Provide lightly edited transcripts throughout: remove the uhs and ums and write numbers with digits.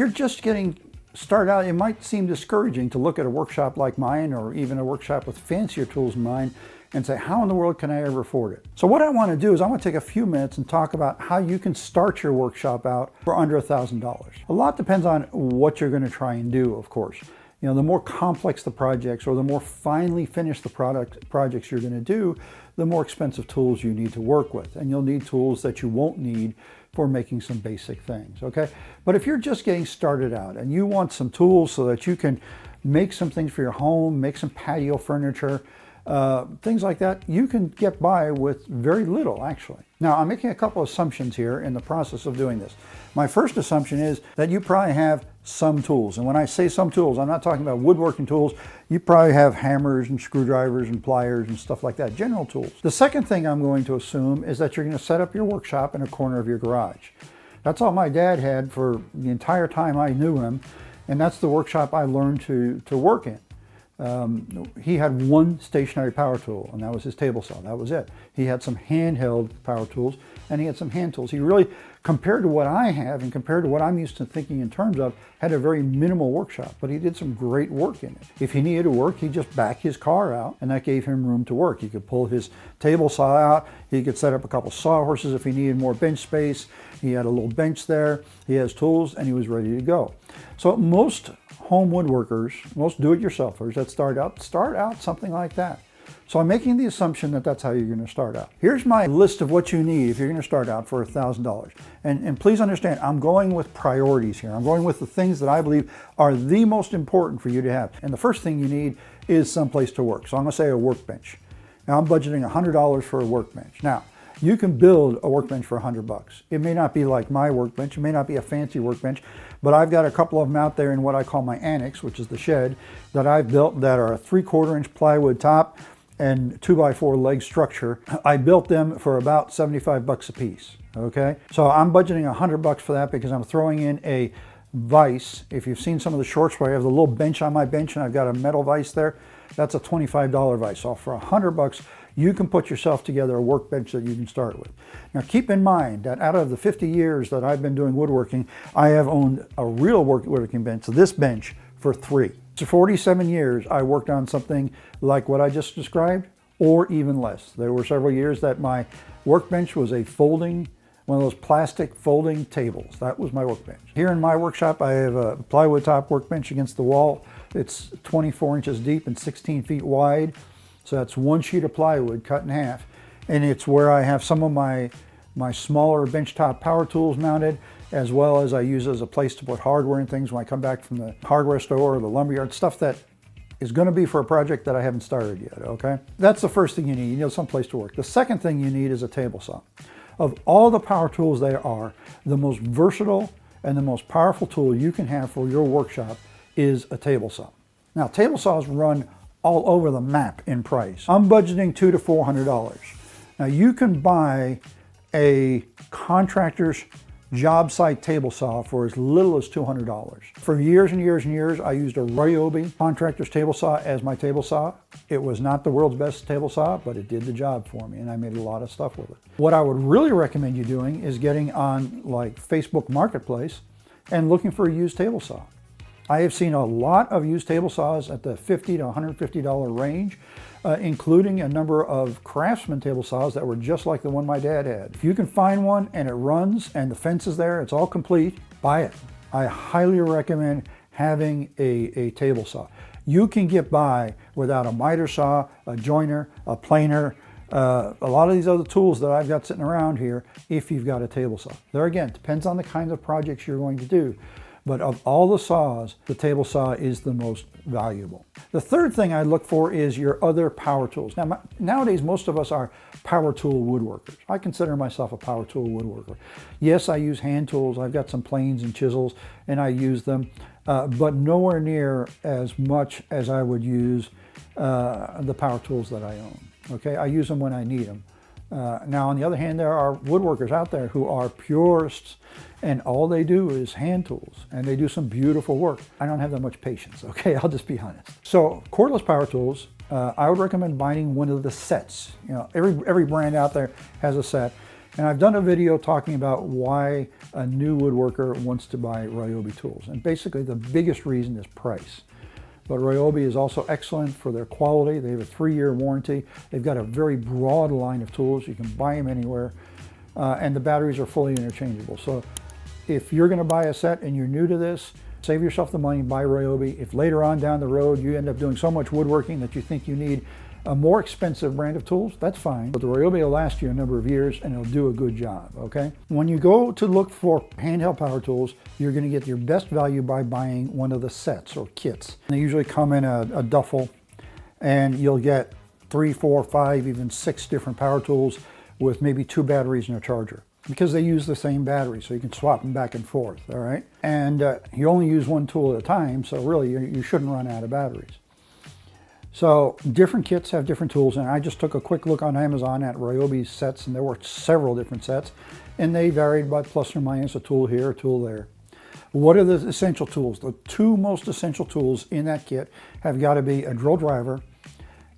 you're just getting started out, it might seem discouraging to look at a workshop like mine, or even a workshop with fancier tools than mine, and say, how in the world can I ever afford it? So what I want to do is I want to take a few minutes and talk about how you can start your workshop out for under $1,000. A lot depends on what you're going to try and do, of course. You know, the more complex the projects, or the more finely finished the projects you're going to do, the more expensive tools you need to work with. And you'll need tools that you won't need for making some basic things, okay? But if you're just getting started out and you want some tools so that you can make some things for your home, make some patio furniture, things like that, you can get by with very little, actually. Now, I'm making a couple assumptions here in the process of doing this. My first assumption is that you probably have some tools. And when I say some tools, I'm not talking about woodworking tools. You probably have hammers and screwdrivers and pliers and stuff like that, general tools. The second thing I'm going to assume is that you're going to set up your workshop in a corner of your garage. That's all my dad had for the entire time I knew him, and that's the workshop I learned to work in. He had one stationary power tool, and that was his table saw. That was it. He had some handheld power tools, and he had some hand tools. He really, compared to what I have and compared to what I'm used to thinking in terms of, had a very minimal workshop, but he did some great work in it. If he needed to work, he'd just back his car out, and that gave him room to work. He could pull his table saw out. He could set up a couple sawhorses if he needed more bench space. He had a little bench there. He has tools, and he was ready to go. So most home woodworkers, most do-it-yourselfers that start out something like that. So I'm making the assumption that that's how you're going to start out. Here's my list of what you need if you're going to start out for $1,000. And please understand, I'm going with priorities here. I'm going with the things that I believe are the most important for you to have. And the first thing you need is someplace to work. So I'm going to say a workbench. Now I'm budgeting $100 for a workbench. Now, you can build a workbench for $100. It may not be like my workbench. It may not be a fancy workbench, but I've got a couple of them out there in what I call my annex, which is the shed, that I've built that are a 3/4 inch plywood top and 2x4 leg structure. I built them for about $75 a piece, okay? So I'm budgeting $100 for that because I'm throwing in a vise. If you've seen some of the shorts where I have the little bench on my bench and I've got a metal vise there, that's a $25 vise. So for $100, you can put yourself together a workbench that you can start with. Now keep in mind that out of the 50 years that I've been doing woodworking, I have owned a real woodworking bench, so this bench, for 3. For 47 years, I worked on something like what I just described, or even less. There were several years that my workbench was a folding, one of those plastic folding tables. That was my workbench. Here in my workshop, I have a plywood top workbench against the wall. It's 24 inches deep and 16 feet wide. So that's one sheet of plywood cut in half. And it's where I have some of my smaller benchtop power tools mounted, as well as I use as a place to put hardware and things when I come back from the hardware store or the lumberyard, stuff that is going to be for a project that I haven't started yet, okay? That's the first thing you need. You need some place to work. The second thing you need is a table saw. Of all the power tools there are, the most versatile and the most powerful tool you can have for your workshop is a table saw. Now, table saws run all over the map in price. I'm budgeting $200 to $400. Now you can buy a contractor's job site table saw for as little as $200. For years and years and years, I used a Ryobi contractor's table saw as my table saw. It was not the world's best table saw, but it did the job for me, and I made a lot of stuff with it. What I would really recommend you doing is getting on like Facebook Marketplace and looking for a used table saw. I have seen a lot of used table saws at the $50 to $150 range, including a number of Craftsman table saws that were just like the one my dad had. If you can find one and it runs and the fence is there, it's all complete, buy it. I highly recommend having a table saw. You can get by without a miter saw, a joiner, a planer, a lot of these other tools that I've got sitting around here if you've got a table saw. There again, depends on the kinds of projects you're going to do. But of all the saws, the table saw is the most valuable. The third thing I look for is your other power tools. Now, nowadays, most of us are power tool woodworkers. I consider myself a power tool woodworker. Yes, I use hand tools. I've got some planes and chisels, and I use them, but nowhere near as much as I would use the power tools that I own. Okay, I use them when I need them. Now, on the other hand, there are woodworkers out there who are purists, and all they do is hand tools, and they do some beautiful work. I don't have that much patience, okay? I'll just be honest. So, cordless power tools, I would recommend buying one of the sets. You know, every brand out there has a set. And I've done a video talking about why a new woodworker wants to buy Ryobi tools. And basically the biggest reason is price. But Ryobi is also excellent for their quality. They have a 3-year warranty. They've got a very broad line of tools. You can buy them anywhere. And the batteries are fully interchangeable. So if you're going to buy a set and you're new to this, save yourself the money, buy Ryobi. If later on down the road you end up doing so much woodworking that you think you need a more expensive brand of tools, that's fine. But the Ryobi will last you a number of years and it'll do a good job, okay? When you go to look for handheld power tools, you're going to get your best value by buying one of the sets or kits. They usually come in a duffel, and you'll get 3, 4, 5, even 6 different power tools with maybe 2 batteries and a charger, because they use the same battery, so you can swap them back and forth, all right? And you only use one tool at a time, so really you shouldn't run out of batteries. So different kits have different tools, and I just took a quick look on Amazon at Ryobi's sets, and there were several different sets, and they varied by plus or minus a tool here, a tool there. What are the essential tools? The 2 most essential tools in that kit have got to be a drill driver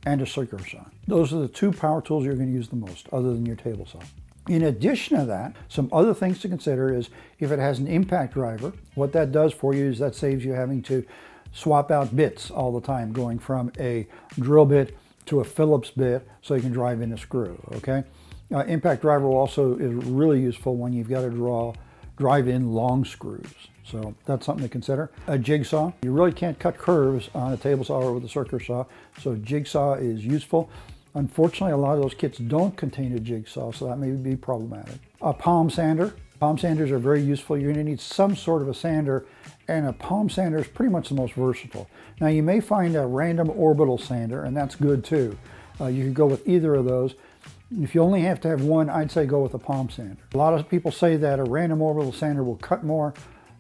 and a circular saw. Those are the 2 power tools you're going to use the most, other than your table saw. In addition to that, some other things to consider is if it has an impact driver, what that does for you is that saves you having to swap out bits all the time, going from a drill bit to a Phillips bit so you can drive in a screw, okay? Impact driver also is really useful when you've got to drive in long screws. So that's something to consider. A jigsaw. You really can't cut curves on a table saw or with a circular saw, so jigsaw is useful. Unfortunately, a lot of those kits don't contain a jigsaw, so that may be problematic. A palm sander. Palm sanders are very useful. You're going to need some sort of a sander, and a palm sander is pretty much the most versatile. Now, you may find a random orbital sander, and that's good too. You can go with either of those. If you only have to have one, I'd say go with a palm sander. A lot of people say that a random orbital sander will cut more.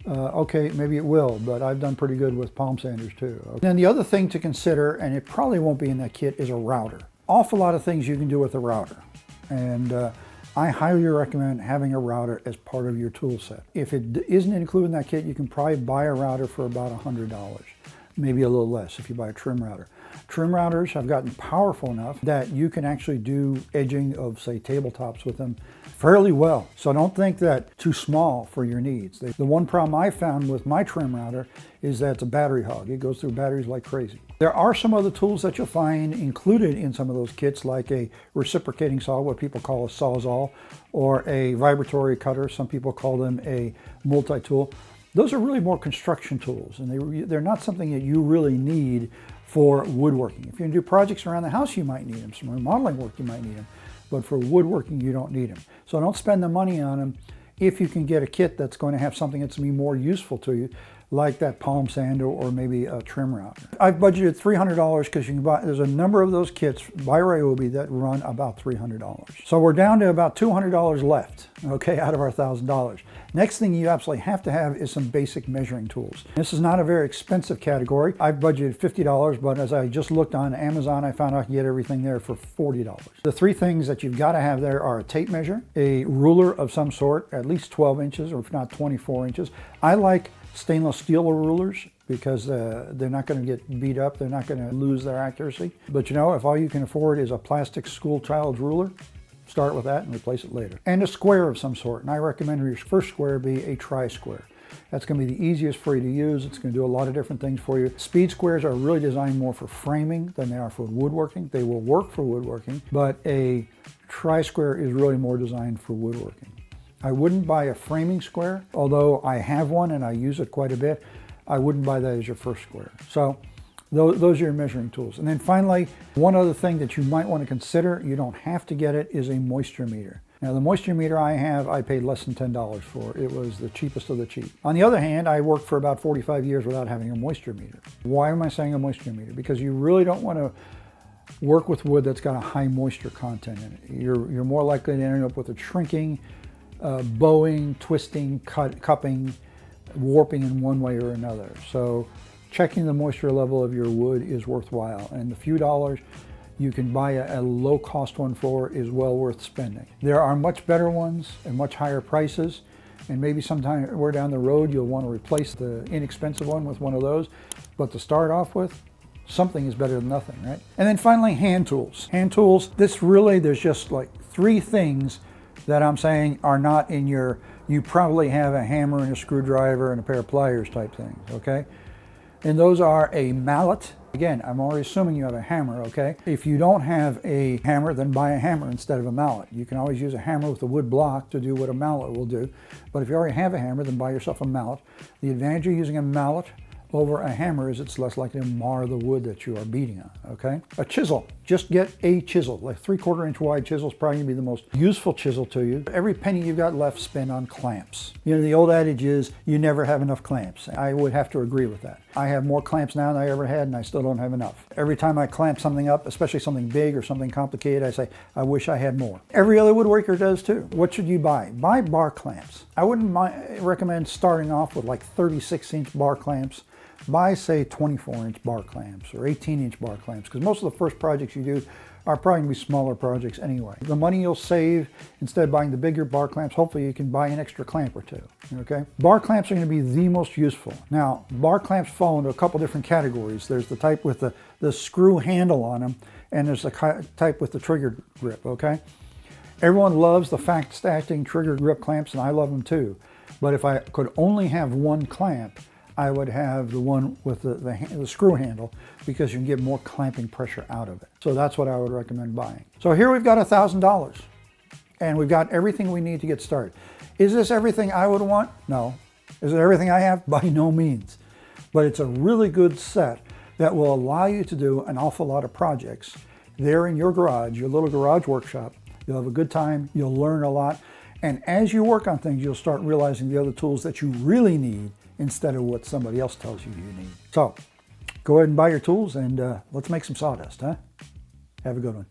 Okay, maybe it will, but I've done pretty good with palm sanders too. Okay. Then the other thing to consider, and it probably won't be in that kit, is a router. Awful lot of things you can do with a router, and I highly recommend having a router as part of your tool set. If it isn't included in that kit, you can probably buy a router for about $100, maybe a little less if you buy a trim router. Trim routers have gotten powerful enough that you can actually do edging of, say, tabletops with them fairly well. So don't think that too small for your needs. The one problem I found with my trim router is that it's a battery hog. It goes through batteries like crazy. There are some other tools that you'll find included in some of those kits, like a reciprocating saw, what people call a sawzall, or a vibratory cutter. Some people call them a multi-tool. Those are really more construction tools, and they're not something that you really need for woodworking. If you're going to do projects around the house, you might need them. Some remodeling work, you might need them. But for woodworking, you don't need them. So don't spend the money on them if you can get a kit that's going to have something that's going to be more useful to you, like that palm sander or maybe a trim router. I've budgeted $300 because you can buy, there's a number of those kits by Ryobi that run about $300. So we're down to about $200 left, okay, out of our $1,000. Next thing you absolutely have to have is some basic measuring tools. This is not a very expensive category. I've budgeted $50, but as I just looked on Amazon, I found I could get everything there for $40. The 3 things that you've got to have there are a tape measure, a ruler of some sort, at least 12 inches, or if not 24 inches. I like stainless steel rulers because they're not going to get beat up, they're not going to lose their accuracy. But you know, if all you can afford is a plastic school child's ruler, start with that and replace it later. And a square of some sort, and I recommend your first square be a tri-square. That's going to be the easiest for you to use. It's going to do a lot of different things for you. Speed squares are really designed more for framing than they are for woodworking. They will work for woodworking, but a tri-square is really more designed for woodworking. I wouldn't buy a framing square, although I have one and I use it quite a bit. I wouldn't buy that as your first square. So those are your measuring tools. And then finally, one other thing that you might want to consider, you don't have to get it, is a moisture meter. Now the moisture meter I have, I paid less than $10 for. It was the cheapest of the cheap. On the other hand, I worked for about 45 years without having a moisture meter. Why am I saying a moisture meter? Because you really don't want to work with wood that's got a high moisture content in it. You're more likely to end up with it shrinking, bowing, twisting, cupping, warping in one way or another. So checking the moisture level of your wood is worthwhile, and the few dollars you can buy a low-cost one for is well worth spending. There are much better ones and much higher prices, and maybe sometime we're down the road you'll want to replace the inexpensive one with one of those, but to start off with, something is better than nothing, right? And then finally, hand tools. Hand tools, there's just like 3 things that I'm saying are not in your, you probably have a hammer and a screwdriver and a pair of pliers type things, okay? And those are a mallet. Again, I'm already assuming you have a hammer, okay? If you don't have a hammer, then buy a hammer instead of a mallet. You can always use a hammer with a wood block to do what a mallet will do. But if you already have a hammer, then buy yourself a mallet. The advantage of using a mallet over a hammer is it's less likely to mar the wood that you are beating on, okay? A chisel, just get a chisel. Like 3/4 inch wide chisel is probably gonna be the most useful chisel to you. Every penny you've got left, spend on clamps. You know, the old adage is you never have enough clamps. I would have to agree with that. I have more clamps now than I ever had, and I still don't have enough. Every time I clamp something up, especially something big or something complicated, I say, I wish I had more. Every other woodworker does too. What should you buy? Buy bar clamps. I wouldn't recommend starting off with like 36-inch bar clamps. Buy, say, 24-inch bar clamps or 18-inch bar clamps, because most of the first projects you do are probably going to be smaller projects anyway. The money you'll save, instead of buying the bigger bar clamps, hopefully you can buy an extra clamp or two, okay? Bar clamps are going to be the most useful. Now, bar clamps fall into a couple different categories. There's the type with the screw handle on them, and there's the type with the trigger grip, okay? Everyone loves the fast-acting trigger grip clamps, and I love them too. But if I could only have one clamp, I would have the one with the screw handle, because you can get more clamping pressure out of it. So that's what I would recommend buying. So here we've got $1,000, and we've got everything we need to get started. Is this everything I would want? No. Is it everything I have? By no means. But it's a really good set that will allow you to do an awful lot of projects there in your garage, your little garage workshop. You'll have a good time, you'll learn a lot, and as you work on things, you'll start realizing the other tools that you really need instead of what somebody else tells you you need. So go ahead and buy your tools, and let's make some sawdust, huh? Have a good one.